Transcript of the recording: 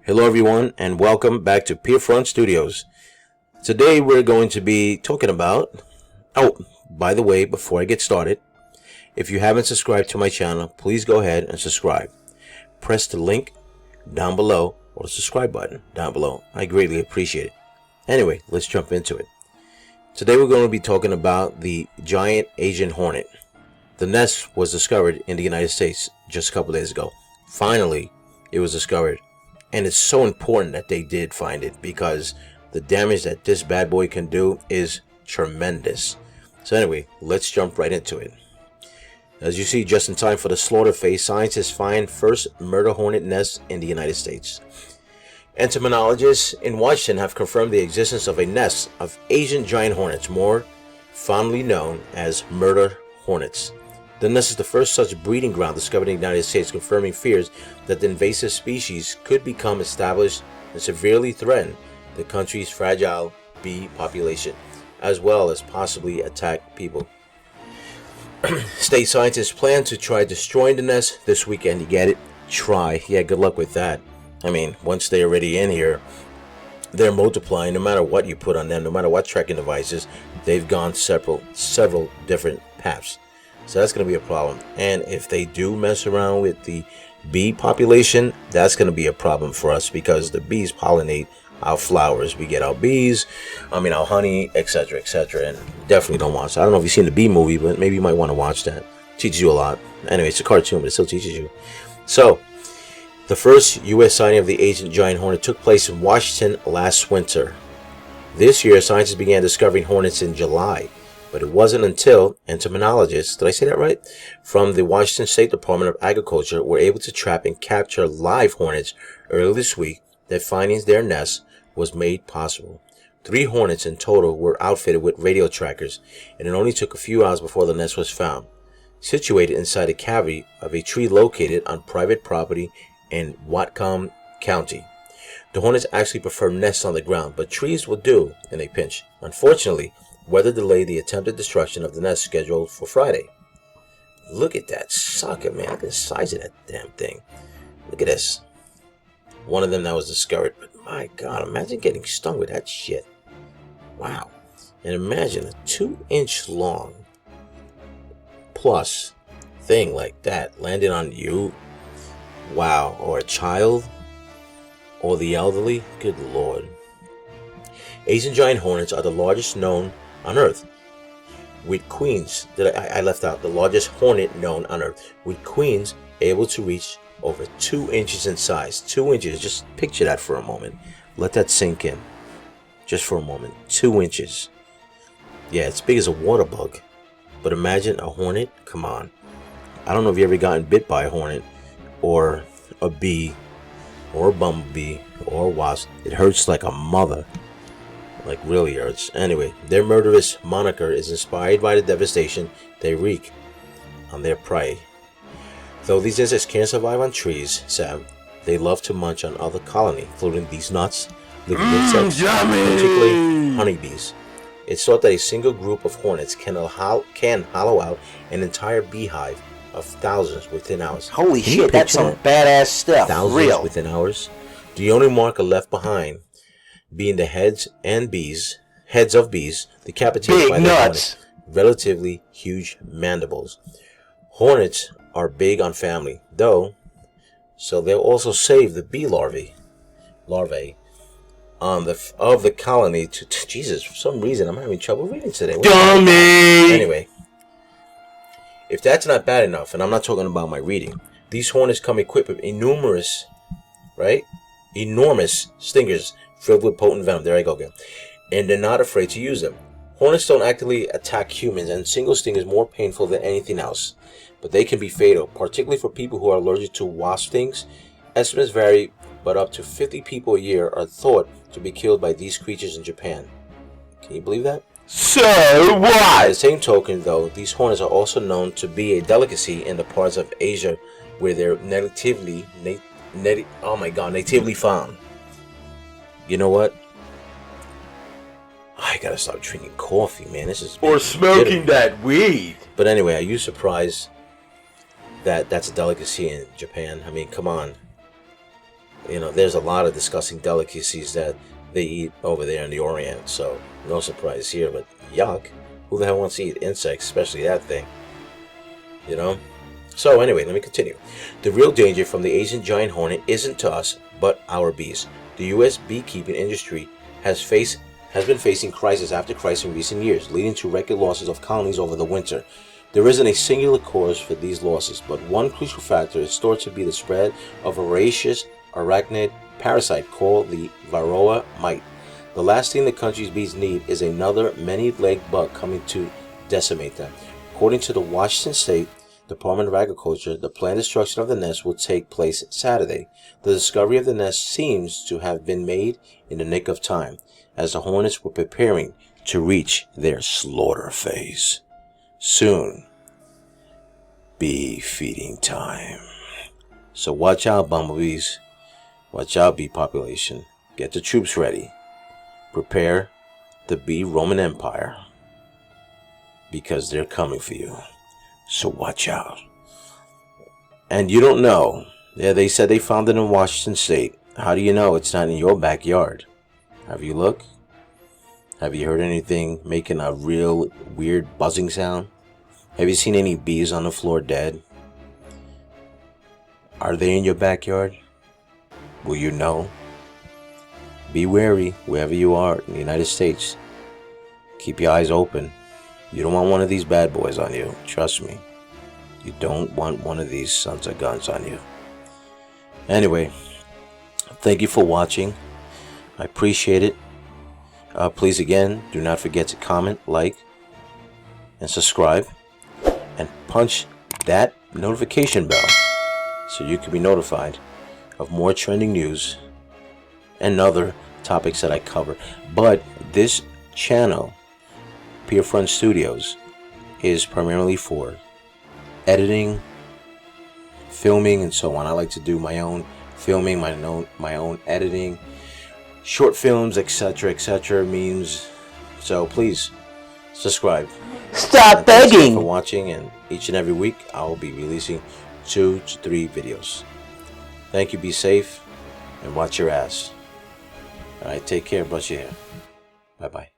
Hello everyone and welcome back to Peerfront Studios. Today we're going to be talking about, by the way, before I get started, if you haven't subscribed to my channel, please go ahead and subscribe. Press the link down below or the subscribe button down below. I greatly appreciate it. Anyway, let's jump into it. Today we're going to be talking about the giant Asian hornet. The nest was discovered in the United States just a couple days ago. Finally, it was discovered. And it's so important that they did find it because the damage that this bad boy can do is tremendous. So anyway, let's jump right into it. As you see, just in time for the slaughter phase, scientists find first murder hornet nest in the United States. Entomologists in Washington have confirmed the existence of a nest of Asian giant hornets, more fondly known as murder hornets. The nest is the first such breeding ground discovered in the United States, confirming fears that the invasive species could become established and severely threaten the country's fragile bee population, as well as possibly attack people. State scientists plan to try destroying the nest this weekend. You get it? Try. Yeah, good luck with that. I mean, once they're already in here, they're multiplying no matter what you put on them, no matter what tracking devices. They've gone several different paths. So that's going to be a problem. And if they do mess around with the bee population, that's going to be a problem for us because the bees pollinate our flowers. We get our bees, our honey, etc., etc. And definitely don't watch. I don't know if you've seen the bee movie, but maybe you might want to watch that. Teaches you a lot. Anyway, it's a cartoon, but it still teaches you. So, the first U.S. sighting of the Asian giant hornet took place in Washington last winter. This year, scientists began discovering hornets in July. But it wasn't until entomologists, did I say that right, from the Washington State Department of Agriculture were able to trap and capture live hornets early this week that finding their nest was made possible. 3 hornets in total were outfitted with radio trackers, and it only took a few hours before the nest was found, situated inside a cavity of a tree located on private property in Whatcom County. The hornets actually prefer nests on the ground, but trees will do in a pinch. Unfortunately, weather delayed the attempted destruction of the nest scheduled for Friday. Look at that sucker, man. Look at the size of that damn thing. Look at this. One of them that was discovered. But my God, imagine getting stung with that shit. Wow. And imagine a 2-inch long plus thing like that landing on you. Wow. Or a child. Or the elderly. Good Lord. Asian giant hornets are the largest known on Earth, with queens, I left out the largest hornet known on Earth, with queens able to reach over 2 inches in size. 2 inches, just picture that for a moment. Let that sink in, just for a moment. 2 inches. Yeah, it's big as a water bug, but imagine a hornet. Come on. I don't know if you ever gotten bit by a hornet, or a bee, or a bumblebee, or a wasp. It hurts like a mother. Like really hurts. Anyway, their murderous moniker is inspired by the devastation they wreak on their prey. Though these insects can't survive on trees, Sam, they love to munch on other colony, including these nuts, living insects, particularly honeybees. It's thought that a single group of hornets can hollow out an entire beehive of thousands within hours. Holy shit, that's some badass stuff. Thousands within hours. The only marker left behind being the heads of bees, decapitated by the hornet, relatively huge mandibles. Hornets are big on family, though, so they'll also save the bee larvae of the colony to Jesus, for some reason I'm having trouble reading today. Dummy! Anyway, if that's not bad enough, and I'm not talking about my reading, these hornets come equipped with enormous stingers filled with potent venom. There I go again. And they're not afraid to use them. Hornets don't actively attack humans, and single sting is more painful than anything else. But they can be fatal, particularly for people who are allergic to wasp stings. Estimates vary, but up to 50 people a year are thought to be killed by these creatures in Japan. Can you believe that? So what? By the same token, though, these hornets are also known to be a delicacy in the parts of Asia where they're natively found. You know what? I gotta stop drinking coffee, man. This is or smoking that weed. But anyway, are you surprised that that's a delicacy in Japan? I mean, come on. You know, there's a lot of disgusting delicacies that they eat over there in the Orient, so no surprise here. But yuck, who the hell wants to eat insects, especially that thing? You know? So anyway, let me continue. The real danger from the Asian giant hornet isn't to us, but our bees. The U.S. beekeeping industry has been facing crisis after crisis in recent years, leading to record losses of colonies over the winter. There isn't a singular cause for these losses, but one crucial factor is thought to be the spread of a voracious arachnid parasite called the Varroa mite. The last thing the country's bees need is another many-legged bug coming to decimate them. According to the Washington State Department of Agriculture, the planned destruction of the nest will take place Saturday. The discovery of the nest seems to have been made in the nick of time, as the hornets were preparing to reach their slaughter phase. Soon, bee feeding time. So watch out, bumblebees. Watch out, bee population. Get the troops ready. Prepare the bee Roman Empire, because they're coming for you. So watch out. And you don't know. Yeah, they said they found it in Washington State. How do you know it's not in your backyard? Have you looked? Have you heard anything making a real weird buzzing sound? Have you seen any bees on the floor dead? Are they in your backyard? Will you know? Be wary wherever you are in the United States. Keep your eyes open. You don't want one of these bad boys on you. Trust me. You don't want one of these sons of guns on you. Anyway, thank you for watching. I appreciate it. Please, again, do not forget to comment, like, and subscribe. And punch that notification bell so you can be notified of more trending news and other topics that I cover. But this channel, 𝕻𝖏 Studios, is primarily for editing, filming, and so on. I like to do my own filming, my own editing, short films, etc., memes. So please subscribe. Stop begging! Thanks for watching, and each and every week I'll be releasing 2 to 3 videos. Thank you, be safe, and watch your ass. Alright, take care, brush your hair. Bye-bye.